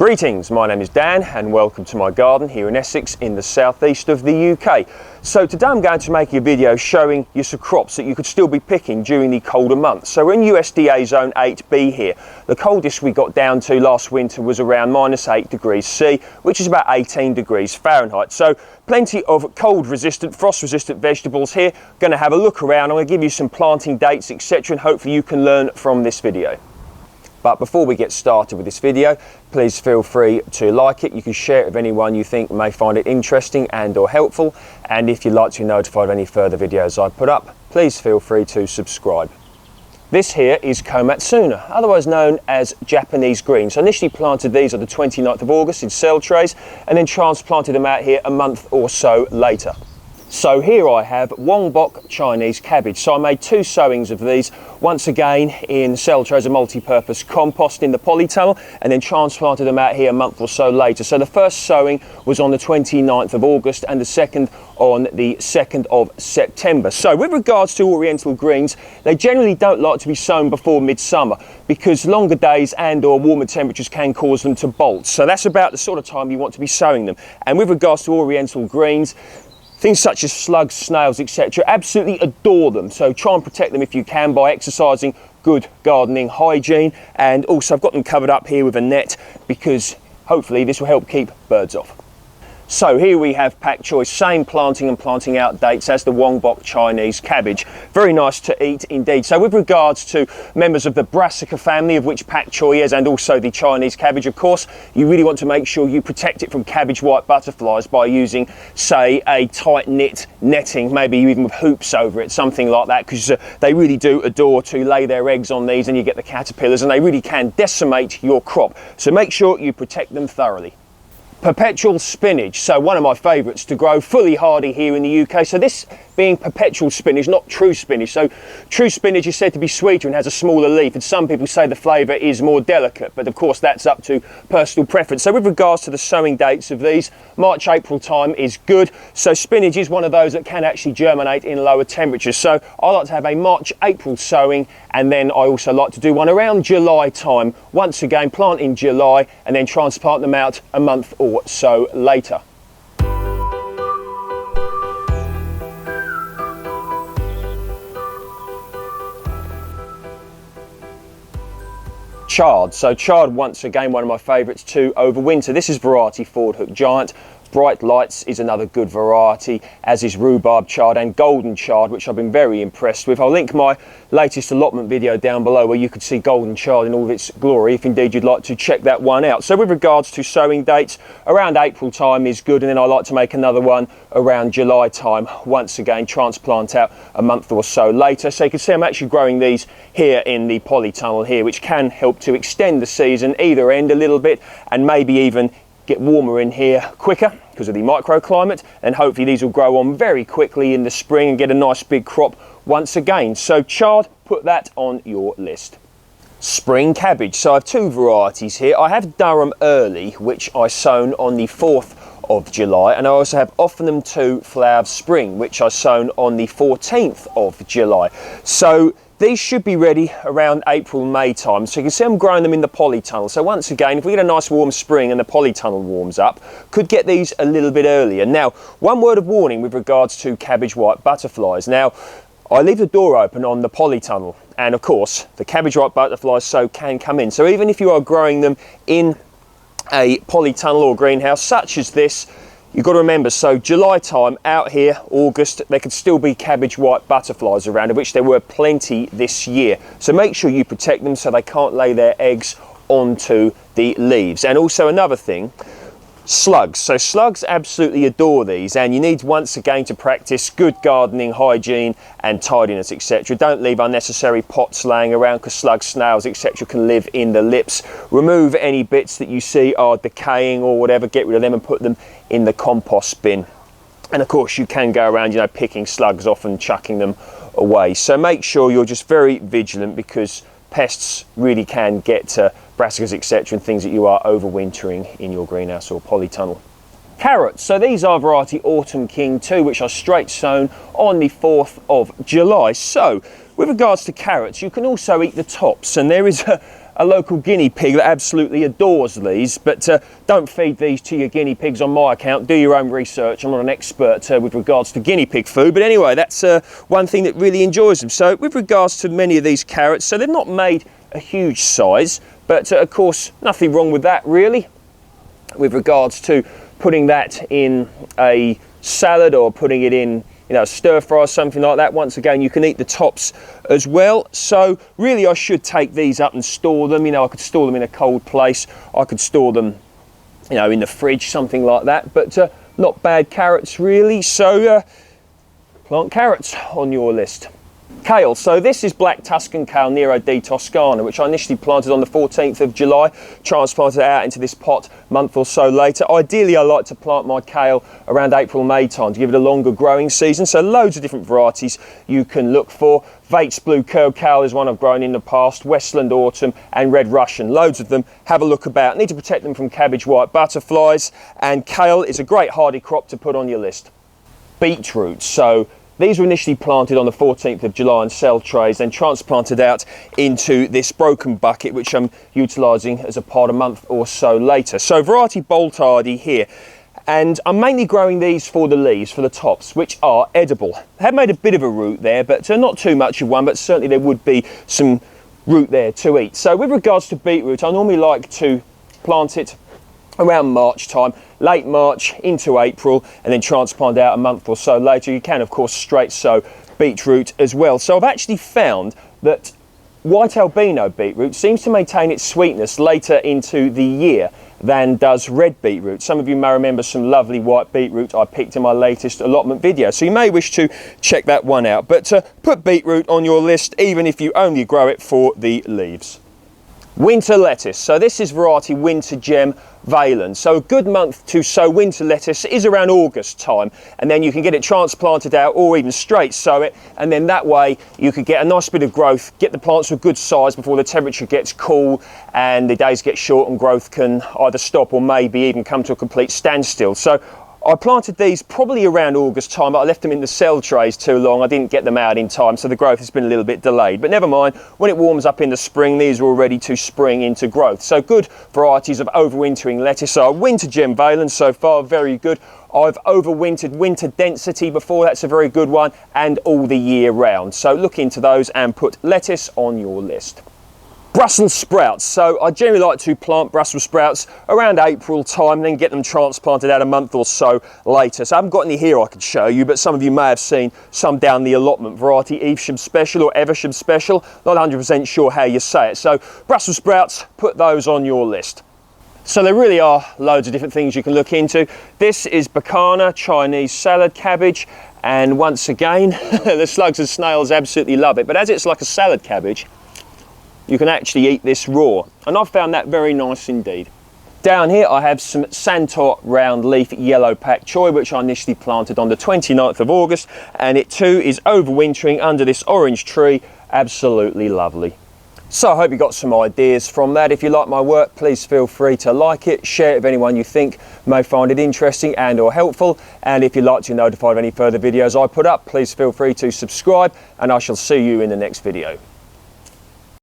Greetings, my name is Dan and welcome to my garden here in Essex in the southeast of the UK. So today I'm going to make a video showing you some crops that you could still be picking during the colder months. So we're in USDA zone 8B here. The coldest we got down to last winter was around -8 degrees C, which is about 18 degrees Fahrenheit. So plenty of cold resistant, frost resistant vegetables here. Going to have a look around. I'm going to give you some planting dates, etc., and hopefully you can learn from this video. But before we get started with this video, please feel free to like it. You can share it with anyone you think may find it interesting and or helpful. And if you'd like to be notified of any further videos I put up, please feel free to subscribe. This here is Komatsuna, otherwise known as Japanese green. So I initially planted these on the 29th of August in cell trays and then transplanted them out here a month or so later. So here I have Wongbok Chinese cabbage. So I made 2 sowings of these, once again in cell trays of multi-purpose compost in the polytunnel, and then transplanted them out here a month or so later. So the first sowing was on the 29th of August and the second on the 2nd of September. So with regards to Oriental greens, they generally don't like to be sown before midsummer because longer days and or warmer temperatures can cause them to bolt. So that's about the sort of time you want to be sowing them. And with regards to Oriental greens, things such as slugs, snails, etc., absolutely adore them. So try and protect them if you can by exercising good gardening hygiene. And also I've got them covered up here with a net because hopefully this will help keep birds off. So here we have Pak Choi, same planting and planting out dates as the Wongbok Chinese cabbage. Very nice to eat indeed. So with regards to members of the Brassica family, of which Pak Choi is, and also the Chinese cabbage, of course, you really want to make sure you protect it from cabbage white butterflies by using, say, a tight knit netting, maybe even with hoops over it, something like that, because they really do adore to lay their eggs on these and you get the caterpillars and they really can decimate your crop. So make sure you protect them thoroughly. Perpetual spinach, so one of my favourites to grow, fully hardy here in the UK. So this being perpetual spinach, not true spinach. So true spinach is said to be sweeter and has a smaller leaf, and some people say the flavour is more delicate, but of course that's up to personal preference. So with regards to the sowing dates of these, March, April time is good. So spinach is one of those that can actually germinate in lower temperatures. So I like to have a March, April sowing, and then I also like to do one around July time. Once again, plant in July and then transplant them out a month or so later. Chard. So chard, once again, one of my favourites to overwinter. This is variety Ford Hook Giant. Bright Lights is another good variety, as is rhubarb chard and golden chard, which I've been very impressed with. I'll link my latest allotment video down below where you could see golden chard in all of its glory if indeed you'd like to check that one out. So with regards to sowing dates, around April time is good, and then I like to make another one around July time. Once again, transplant out a month or so later. So you can see I'm actually growing these here in the polytunnel here, which can help to extend the season either end a little bit and maybe even get warmer in here quicker because of the microclimate, and hopefully these will grow on very quickly in the spring and get a nice big crop once again. So chard, put that on your list. Spring cabbage. So I have 2 varieties here. I have Durham Early, which I sown on the 4th of July, and I also have Offanem 2 Flower of Spring, which I sown on the 14th of July. So these should be ready around April, May time. So you can see I'm growing them in the polytunnel. So once again, if we get a nice warm spring and the polytunnel warms up, could get these a little bit earlier. Now, one word of warning with regards to cabbage white butterflies. Now, I leave the door open on the polytunnel, and of course, the cabbage white butterflies can come in. So even if you are growing them in a polytunnel or greenhouse such as this, you've got to remember, so July time out here, August, there could still be cabbage white butterflies around, of which there were plenty this year. So make sure you protect them so they can't lay their eggs onto the leaves. And also another thing, slugs. So slugs absolutely adore these, and you need once again to practice good gardening hygiene and tidiness, etc. Don't leave unnecessary pots laying around because slugs, snails, etc. can live in the lips. Remove any bits that you see are decaying or whatever, get rid of them and put them in the compost bin. And of course you can go around, picking slugs off and chucking them away. So make sure you're just very vigilant because pests really can get to brassicas, etc., and things that you are overwintering in your greenhouse or polytunnel. Carrots. So these are variety Autumn King 2, which are straight sown on the 4th of July. So with regards to carrots, you can also eat the tops, and there is a local guinea pig that absolutely adores these, but don't feed these to your guinea pigs on my account. Do your own research. I'm not an expert with regards to guinea pig food, but anyway, that's one thing that really enjoys them. So with regards to many of these carrots, so they've not made a huge size, but of course nothing wrong with that really. With regards to putting that in a salad or putting it in, you know, stir fry or something like that, once again you can eat the tops as well. So really I should take these up and store them. You know, I could store them in a cold place, I could store them, you know, in the fridge, something like that, but not bad carrots really. So plant carrots on your list. Kale, so this is black Tuscan kale Nero di Toscana, which I initially planted on the 14th of July, transplanted it out into this pot a month or so later. Ideally I like to plant my kale around April, May time to give it a longer growing season, so loads of different varieties you can look for. Vate's Blue Curl Kale is one I've grown in the past, Westland Autumn and Red Russian, loads of them. Have a look about. Need to protect them from cabbage white butterflies, and kale is a great hardy crop to put on your list. Beetroot, so these were initially planted on the 14th of July in cell trays, then transplanted out into this broken bucket, which I'm utilising as a pot a month or so later. So variety Boltardi here, and I'm mainly growing these for the leaves, for the tops, which are edible. I have made a bit of a root there, but not too much of one, but certainly there would be some root there to eat. So with regards to beetroot, I normally like to plant it around March time, late March into April, and then transplant out a month or so later. You can of course straight sow beetroot as well. So I've actually found that white albino beetroot seems to maintain its sweetness later into the year than does red beetroot. Some of you may remember some lovely white beetroot I picked in my latest allotment video, so you may wish to check that one out. But put beetroot on your list even if you only grow it for the leaves. Winter lettuce, so this is variety Winter Gem Valen. So a good month to sow winter lettuce is around August time, and then you can get it transplanted out or even straight sow it, and then that way you could get a nice bit of growth, get the plants to a good size before the temperature gets cool and the days get short and growth can either stop or maybe even come to a complete standstill. So I planted these probably around August time, but I left them in the cell trays too long. I didn't get them out in time, so the growth has been a little bit delayed. But never mind, when it warms up in the spring, these are all ready to spring into growth. So good varieties of overwintering lettuce are Winter Gem Valen so far, very good. I've overwintered Winter Density before, that's a very good one, and all the year round. So look into those and put lettuce on your list. Brussels sprouts, so I generally like to plant Brussels sprouts around April time, then get them transplanted out a month or so later. So I haven't got any here I could show you, but some of you may have seen some down the allotment, variety Evesham Special or Eversham Special, not 100% sure how you say it. So Brussels sprouts, put those on your list. So there really are loads of different things you can look into. This is Bacana, Chinese salad cabbage, and once again, the slugs and snails absolutely love it, but as it's like a salad cabbage, you can actually eat this raw, and I've found that very nice indeed. Down here I have some Santor round leaf yellow Pak Choi, which I initially planted on the 29th of August, and it too is overwintering under this orange tree. Absolutely lovely. So I hope you got some ideas from that. If you like my work, please feel free to like it, share it with anyone you think may find it interesting and or helpful, and if you'd like to be notified of any further videos I put up, please feel free to subscribe, and I shall see you in the next video.